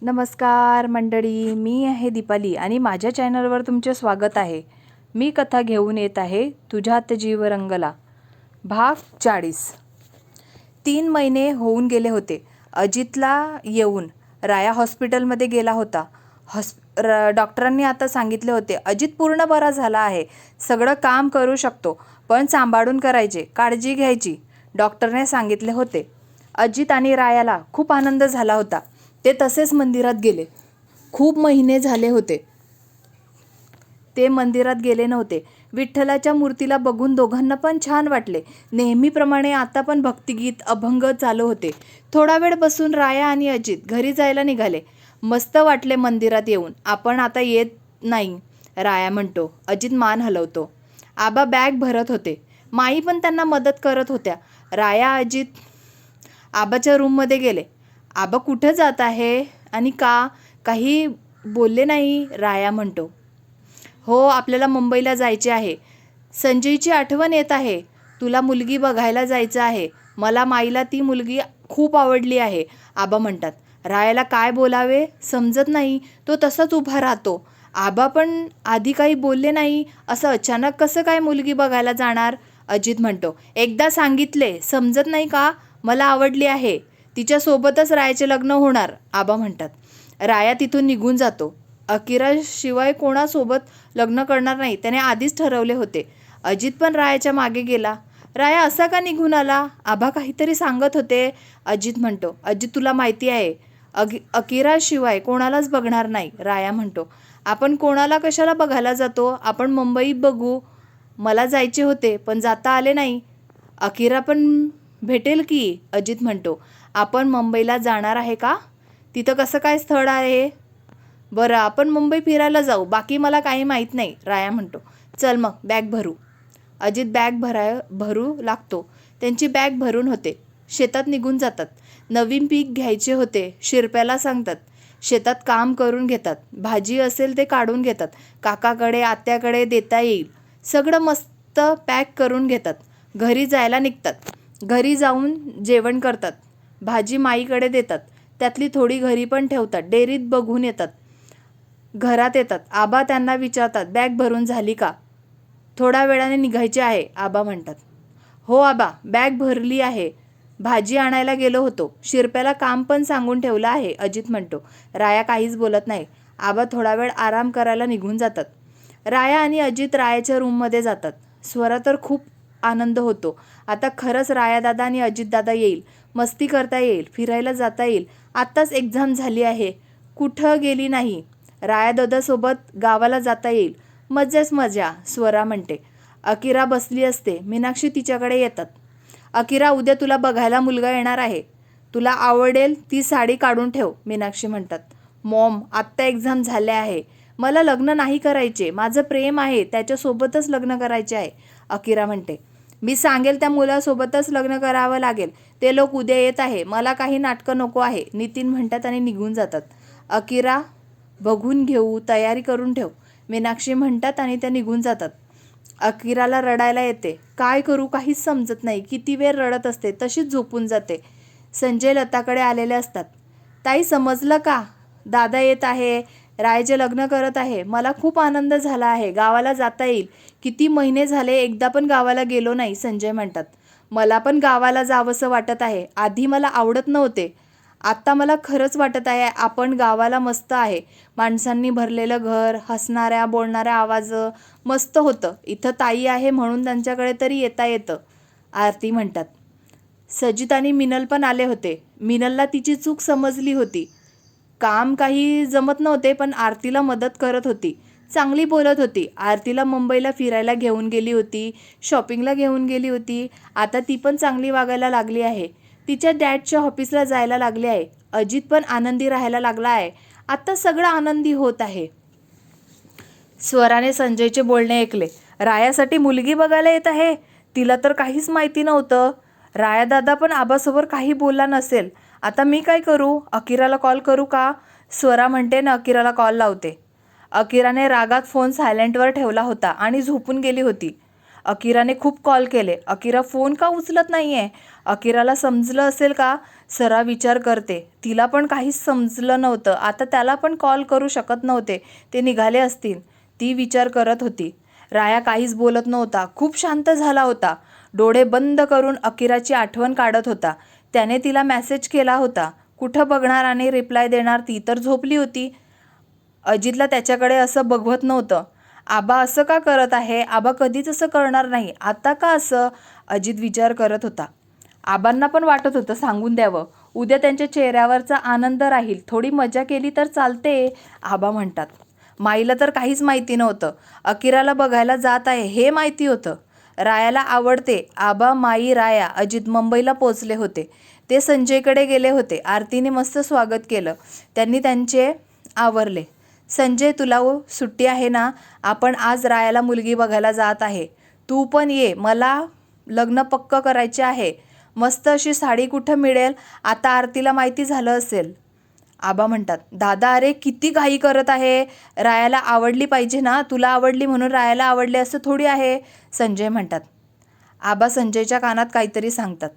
नमस्कार मंडळी, मी आहे दीपाली आणि माझ्या चॅनलवर तुमचे स्वागत आहे. मी कथा घेऊन येत आहे तुझ्यात जीव रंगला भाग 40. 3 महिने होऊन गेले होते अजितला येऊन. राया हॉस्पिटलमध्ये गेला होता. डॉक्टरांनी आता सांगितले होते अजित पूर्ण बरा झाला आहे, सगळं काम करू शकतो, पण सांभाळून करायचे, काळजी घ्यायची, डॉक्टरने सांगितले होते. अजित आणि रायाला खूप आनंद झाला होता. ते तसेच मंदिरात गेले. खूप महिने झाले होते ते मंदिरात गेले नव्हते. विठ्ठलाच्या मूर्तीला बघून दोघांना पण छान वाटले. नेहमीप्रमाणे आता पण भक्तिगीत अभंग चालू होते. थोडा वेळ बसून राया आणि अजित घरी जायला निघाले. मस्त वाटले मंदिरात येऊन. आपण आता येत नाही, राया म्हणतो. अजित मान हलवतो. आबा बॅग भरत होते. माई पण त्यांना मदत करत होत्या. राया अजित आबाच्या रूममध्ये गेले. आबा कुठं जात आहे आणि का? काही बोलले नाही, राया म्हणतो. हो, आपल्याला मुंबईला जायचे आहे. संजयची आठवण येत आहे. तुला मुलगी बघायला जायचं आहे. मला माईला ती मुलगी खूप आवडली आहे, आबा म्हणतात. रायाला काय बोलावे समजत नाही. तो तसाच उभा राहतो. आबा पण आधी काही बोलले नाही. असं अचानक कसं काय मुलगी बघायला जाणार? अजित म्हणतो. एकदा सांगितले, समजत नाही का? मला आवडली आहे. तिच्यासोबतच रायाचे लग्न होणार, आबा म्हणतात. राया तिथून निघून जातो. अकिराशिवाय कोणासोबत लग्न करणार नाही, त्याने आधीच ठरवले होते. अजित पण रायाच्या मागे गेला. राया असा का निघून आला? आबा काहीतरी सांगत होते, अजित म्हणतो. अजित, तुला माहिती आहे अकिराशिवाय कोणालाच बघणार नाही, राया म्हणतो. आपण कोणाला कशाला बघायला जातो? आपण मुंबईत बघू. मला जायचे होते पण जाता आले नाही. अकिरा पण भेटेल की, अजित म्हणतो. आपण मुंबईला जाणार आहे का? तिथं कसं काय स्थळ आहे? बरं, आपण मुंबई फिरायला जाऊ, बाकी मला काही माहीत नाही, राया म्हणतो. चल मग बॅग भरू. अजित बॅग भरू लागतो. त्यांची बॅग भरून होते. शेतात निघून जातात. नवीन पीक घ्यायचे होते. शिरप्याला सांगतात. शेतात काम करून घेतात. भाजी असेल ते काढून घेतात. काकाकडे आत्याकडे देता येईल. सगळं मस्त पॅक करून घेतात. घरी जायला निघतात. घरी जाऊन जेवण करतात. भाजी माईकडे देतात. त्यातली थोडी घरी पण ठेवतात. डेअरीत बघून येतात. घरात येतात. आबा त्यांना विचारतात, बॅग भरून झाली का? थोड्या वेळाने निघायचे आहे, आबा म्हणतात. हो आबा, बॅग भरली आहे. भाजी आणायला गेलो होतो. शिरप्याला काम पण सांगून ठेवलं आहे, अजित म्हणतो. राया काहीच बोलत नाही. आबा थोडा वेळ आराम करायला निघून जातात. राया आणि अजित रायाच्या रूममध्ये जातात. स्वरा तर खूप आनंद होतो. आता खरंच रायादादा आणि अजितदादा येईल. मस्ती करता येईल, फिरायला जाता येईल. आत्ताच एक्झाम झाली आहे, कुठं गेली नाही. रायादादासोबत गावाला जाता येईल. मजाच मजा, स्वरा म्हणते. अकिरा बसली असते. मीनाक्षी तिच्याकडे येतात. अकिरा, उद्या तुला बघायला मुलगा येणार आहे. तुला आवडेल ती साडी काढून ठेव, मीनाक्षी म्हणतात. मॉम, आत्ता एक्झाम झाले आहे. मला लग्न नाही करायचे. माझं प्रेम आहे, त्याच्यासोबतच लग्न करायचे आहे, अकिरा म्हणते. मी सांगेल त्या मुलासोबतच लग्न करावं लागेल. ते लोक उद्या येत आहे. मला काही नाटकं नको आहे, नितीन म्हणतात आणि निघून जातात. अकिरा, बघून घेऊ, तयारी करून ठेव, मीनाक्षी म्हणतात आणि त्या निघून जातात. अकिराला रडायला येते. काय करू काहीच समजत नाही. किती वेळ रडत असते, तशीच झोपून जाते. संजय लताकडे आलेले असतात. ताई, समजलं का? दादा येत आहे, रायचे लग्न करत आहे. मला खूप आनंद झाला आहे. गावाला जाता येईल. किती महिने झाले एकदा पण गावाला गेलो नाही, संजय म्हणतात. मला पण गावाला जावंसं वाटत आहे. आधी मला आवडत नव्हते. आत्ता मला खरंच वाटत आहे आपण गावाला मस्त आहे. माणसांनी भरलेलं घर, हसणाऱ्या बोलणाऱ्या आवाज मस्त होतं. इथं ताई आहे म्हणून त्यांच्याकडे तरी येता येतं, आरती म्हणतात. सजित आणि मिनल पण आले होते. मिनलला तिची चूक समजली होती. काम काही जमत नव्हते पण आरतीला मदत करत होती. चांगली बोलत होती. आरतीला मुंबईला फिरायला घेऊन गेली होती, शॉपिंगला घेऊन गेली होती. आता ती पण चांगली वागायला लागली आहे. तिच्या डॅडच्या ऑफिसला जायला लागली आहे. अजित पण आनंदी राहायला लागला आहे. आता सगळं आनंदी होत आहे. स्वराने संजयचे बोलणे ऐकले. रायासाठी मुलगी बघायला येत आहे. तिला तर काहीच माहिती नव्हतं. रायादादा पण आबासोबत काही बोलला नसेल. आता मी काय करू? अकिराला कॉल करू का? स्वरा म्हणते ना अकिराला कॉल लावते. अकिराने रागात फोन सायलेंटवर ठेवला होता आणि झोपून गेली होती. अकिराने खूप कॉल केले. अकिरा फोन का उचलत नाही आहे? अकिराला समजलं असेल का? सरा विचार करते. तिला पण काहीच समजलं नव्हतं. आता त्याला पण कॉल करू शकत नव्हते. ते निघाले असतील. ती विचार करत होती. राया काहीच बोलत नव्हता. खूप शांत झाला होता. डोळे बंद करून अकिराची आठवण काढत होता. त्याने तिला मेसेज केला होता. कुठं बघणार आणि रिप्लाय देणार? ती तर झोपली होती. अजितला त्याच्याकडे असं बघवत नव्हतं. आबा असं का करत आहे? आबा कधीच असं करणार नाही. आता का असं? अजित विचार करत होता. आबांना पण वाटत होतं सांगून द्यावं. उद्या त्यांच्या चेहऱ्यावरचा आनंद राहील. थोडी मजा केली तर चालते, आबा म्हणतात. माईला तर काहीच माहिती नव्हतं. अकिराला बघायला जात आहे हे माहिती होतं. रायाला आवडते. आबा, माई, राया, अजित मुंबईला पोचले होते. ते संजयकडे गेले होते. आरतीने मस्त स्वागत केलं. त्यांनी त्यांचे आवरले. संजय, तुला सुट्टी आहे ना? आपण आज रायाला मुलगी बघायला जात आहे. तू पण ये. मला लग्न पक्क करायचे आहे. मस्त अशी साडी कुठं मिळेल? आता आरतीला माहिती झालं असेल. आबा म्हणतात, दादा अरे किती घाई करत आहे. रायाला आवडली पाहिजे ना? तुला आवडली म्हणून रायाला आवडले असं थोडी आहे. संजय म्हणतात. आबा संजयच्या कानात काहीतरी सांगतात.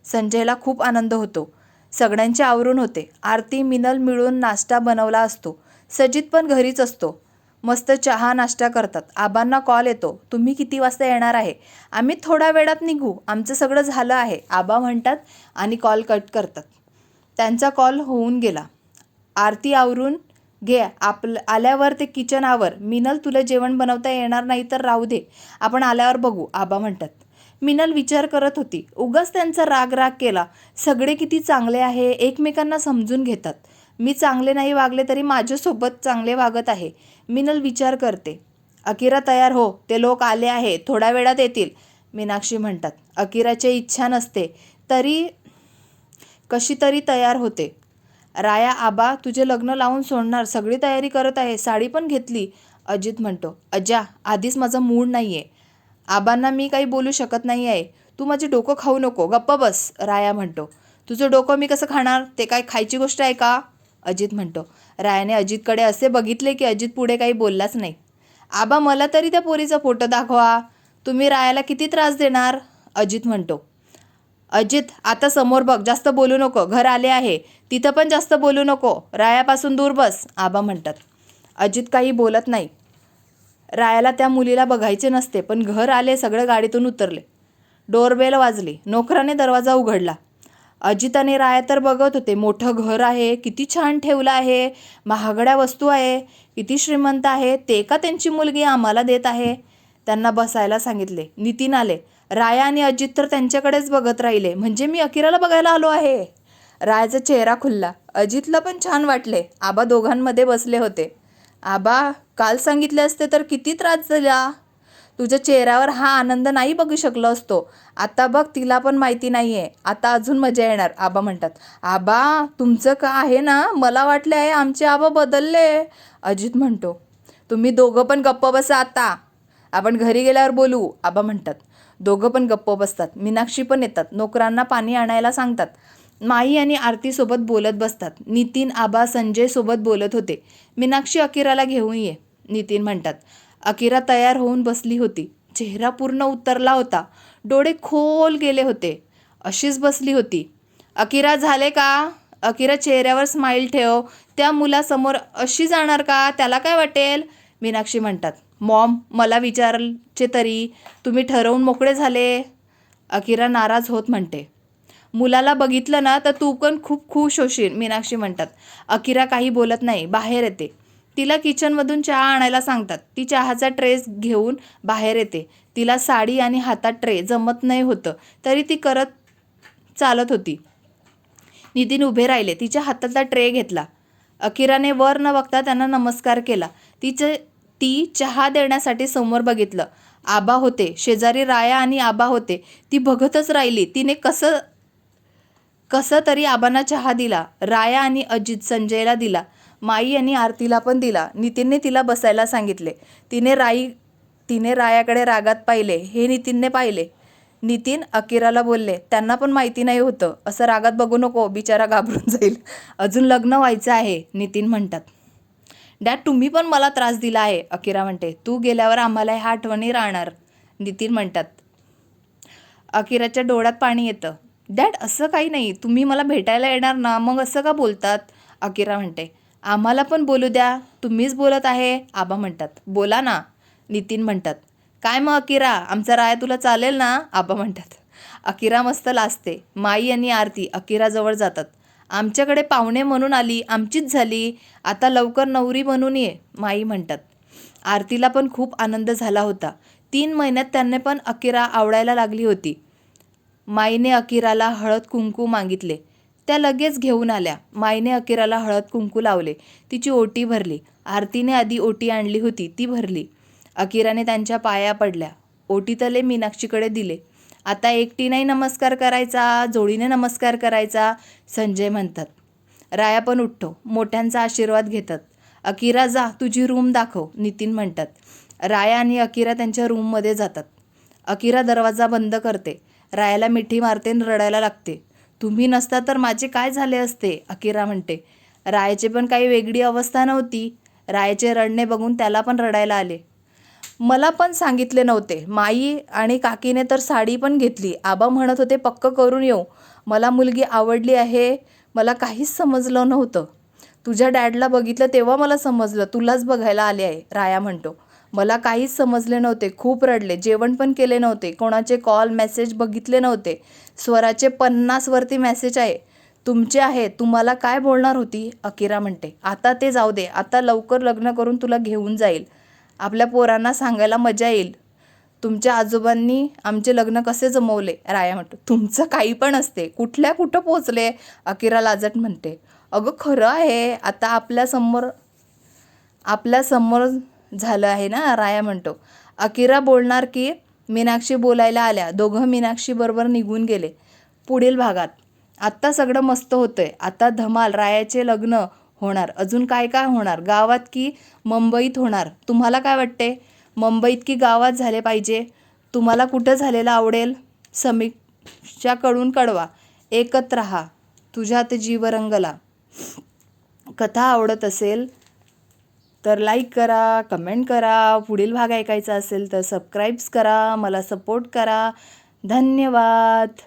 संजयला खूप आनंद होतो. सगळ्यांचे आवरून होते. आरती, मिनल मिळून नाश्ता बनवला असतो. सजित पण घरीच असतो. मस्त चहा नाश्ता करतात. आबांना कॉल येतो. तुम्ही किती वाजता येणार आहे? आम्ही थोड्या वेळात निघू. आमचं सगळं झालं आहे, आबा म्हणतात आणि कॉल कट करतात. त्यांचा कॉल होऊन गेला. आरती आवरून घे. आल्यावर ते किचन आवर. मिनल, तुला जेवण बनवता येणार नाही तर राहू दे. आपण आल्यावर बघू, आबा म्हणतात. मिनल विचार करत होती. उगाच त्यांचा राग केला. सगळे किती चांगले आहे. एकमेकांना समजून घेतात. मी चांगले नाही वागले तरी माझ्यासोबत चांगले वागत आहे. मिनल विचार करते. अकिरा तयार हो. ते लोक आले आहे. थोड्या वेळात येतील, मीनाक्षी म्हणतात. अकिराची इच्छा नसते तरी कशी तरी तयार होते. राया, आबा तुझे लग्न लावून सोडणार. सगळी तयारी करत आहे. साडी पण घेतली, अजित म्हणतो. अज्जा, आधीच माझा मूड नाही आहे. आबांना मी काही बोलू शकत नाही आहे. तू माझे डोकं खाऊ नको. गप्प बस, राया म्हणतो. तुझं डोकं मी कसं खाणार? ते काय खायची गोष्ट आहे का? अजित म्हणतो. रायाने अजितकडे असे बघितले की अजित पुढे काही बोललाच नाही. आबा, मला तरी त्या पोरीचा फोटो दाखवा. तुम्ही रायाला किती त्रास देणार? अजित म्हणतो. अजित, आता समोर बघ. जास्त बोलू नको. घर आले आहे. तिथं पण जास्त बोलू नको. रायापासून दूर बस, आबा म्हणतात. अजित काही बोलत नाही. रायाला त्या मुलीला बघायचे नसते, पण घर आले. सगळे गाडीतून उतरले. डोरबेल वाजली. नोकराने दरवाजा उघडला. अजित आणि राया तर बघत होते. मोठं घर आहे. किती छान ठेवलं आहे. महागड्या वस्तू आहे. किती श्रीमंत आहे. ते का त्यांची मुलगी आम्हाला देत आहे? त्यांना बसायला सांगितले. नितीन आले. राया आणि अजित तर त्यांच्याकडेच बघत राहिले. म्हणजे मी अकिराला बघायला आलो आहे. रायाचा चेहरा खुलला. अजितला पण छान वाटले. आबा दोघांमध्ये बसले होते. आबा, काल सांगितले असते तर किती त्रास झाला. तुझ्या चेहऱ्यावर हा आनंद नाही बघू शकलो असतो. आता बघ, तिला पण माहिती नाही आहे. आता अजून मजा येणार, आबा म्हणतात. आबा, तुमचं का आहे ना? मला वाटले आहे आमचे आबा बदलले, अजित म्हणतो. तुम्ही दोघं पण गप्प बसा आता. आपण घरी गेल्यावर बोलू, आबा म्हणतात. दोघं पण गप्प बसतात. मीनाक्षी पण येतात. नोकरांना पाणी आणायला सांगतात. माई आणि आरतीसोबत बोलत बसतात. नितीन, आबा, संजय सोबत बोलत होते. मीनाक्षी, अकिराला घेऊन ये, नितीन म्हणतात. अकिरा तयार होऊन बसली होती. चेहरा पूर्ण उतरला होता. डोळे खोल गेले होते. अशीच बसली होती. अकिरा, झाले का? अकिरा, चेहऱ्यावर स्माईल ठेव. त्या मुलासमोर अशी जाणार का? त्याला काय वाटेल? मीनाक्षी म्हणतात. मॉम, मला विचारचे तरी. तुम्ही ठरवून मोकळे झाले. अकिरा नाराज होत म्हणते. मुलाला बघितलं ना तर तू पण खूप खुश होशील, मीनाक्षी म्हणतात. अकिरा काही बोलत नाही. बाहेर येते. तिला किचनमधून चहा आणायला सांगतात. ती चहाचा ट्रे घेऊन बाहेर येते. तिला साडी आणि हातात ट्रे जमत नाही होतं तरी ती करत चालत होती. नितीन उभे राहिले. तिच्या हातातला ट्रे घेतला. अकिराने वर न बघता त्यांना नमस्कार केला. ती चहा देण्यासाठी समोर बघितलं. आबा होते. शेजारी राया आणि आबा होते. ती बघतच राहिली. तिने कसं तरी आबांना चहा दिला. राया आणि अजित संजयला दिला. माई आणि आरतीला पण दिला. नितीनने तिला बसायला सांगितले. तिने रायाकडे रागात पाहिले. हे नितीनने पाहिले. नितीन अकिराला बोलले, त्यांना पण माहिती नाही होतं. असं रागात बघू नको, बिचारा घाबरून जाईल. अजून लग्न व्हायचं आहे, नितीन म्हणतात. डॅड, तुम्ही पण मला त्रास दिला आहे, अकिरा म्हणते. तू गेल्यावर आम्हाला ह्या आठवणी राहणार. नितीन म्हणतात. अकिराच्या डोळ्यात पाणी येतं. डॅड, असं काही नाही, तुम्ही मला भेटायला येणार ना, मग असं का बोलतात? अकिरा म्हणते. आम्हाला पण बोलू द्या, तुम्हीच बोलत आहे, आबा म्हणतात. बोला ना, नितीन म्हणतात. काय मग अकिरा, आमचा राया तुला चालेल ना, आबा म्हणतात. अकिरा मस्त लाजते. माई आणि आरती अकिराजवळ जातात. आमच्याकडे पाहुणे म्हणून आली, आमचीच झाली, आता लवकर नवरी बनून ये, माई म्हणतात. आरतीला पण खूप आनंद झाला होता. 3 महिन्यात त्यांना पण अकिरा आवडायला लागली होती. माईने अकिराला हळद कुंकू मागितले. त्या लगेच घेऊन आल्या. माईने अकिराला हळद कुंकू लावले. तिची ओटी भरली. आरतीने आधी ओटी आणली होती, ती भरली. अकिराने त्यांच्या पाया पडल्या. ओटी तले मीनाक्षीकडे दिले. आता एकटी नाही नमस्कार करायचा, जोडीने नमस्कार करायचा, संजय म्हणतात. राया पण उठतो. मोठ्यांचा आशीर्वाद घेतात. अकिरा जा, तुझी रूम दाखव, नितीन म्हणतात. राया आणि अकिरा त्यांच्या रूममध्ये जातात. अकिरा दरवाजा बंद करते. रायाला मिठी मारते आणि रडायला लागते. तुम्ही नसता तर माझे काय झाले असते, अकिरा म्हणते. रायाचे पण काही वेगळी अवस्था नव्हती. रायाचे रडणे बघून त्याला पण रडायला आले. मला पण सांगितले नव्हते. माई आणि काकीने तर साडी पण घेतली. आबा म्हणत होते पक्क करून येऊ. मला मुलगी आवडली आहे. मला काहीच समजलं नव्हतं. तुझ्या डॅडला बघितलं तेव्हा मला समजलं तुलाच बघायला आले आहे, राया म्हणतो. मला काहीच समजले नव्हते. खूप रडले. जेवण पण केले नव्हते. कोणाचे कॉल मेसेज बघितले नव्हते. स्वराचे 50 वरती मेसेज आहे. तुमचे आहे. तुम्हाला काय बोलणार होती, अकिरा म्हणते. आता ते जाऊ दे. आता लवकर लग्न करून तुला घेऊन जाईल. आपल्या पोरांना सांगायला मजा येईल. तुमच्या आजोबांनी आमचे लग्न कसे जमवले, राया म्हणतो. तुमचं काही पण असते. कुठं पोचले, अकिरा लाजट म्हणते. अगं खरं आहे. आता आपल्यासमोर झालं आहे ना, राया म्हणतो. अकिरा बोलणार की मीनाक्षी बोलायला आल्या. दोघं मीनाक्षी बरोबर निघून गेले. पुढील भागात. आत्ता सगळं मस्त होतंय. आता धमाल. रायाचे लग्न होणार. अजून काय काय होणार, गावात की मुंबईत होणार? तुम्हाला काय वाटते, मुंबईत की गावात झाले पाहिजे? तुम्हाला कुठं झालेलं आवडेल? समीक्षाकडून कळवा. एकत्र रहा. तुझ्यात जीव रंगला. कथा आवडत असेल तर लाईक करा, कमेंट करा. पुढील भाग ऐकायचा असेल तर सबस्क्राईब्स करा, मला सपोर्ट करा. धन्यवाद.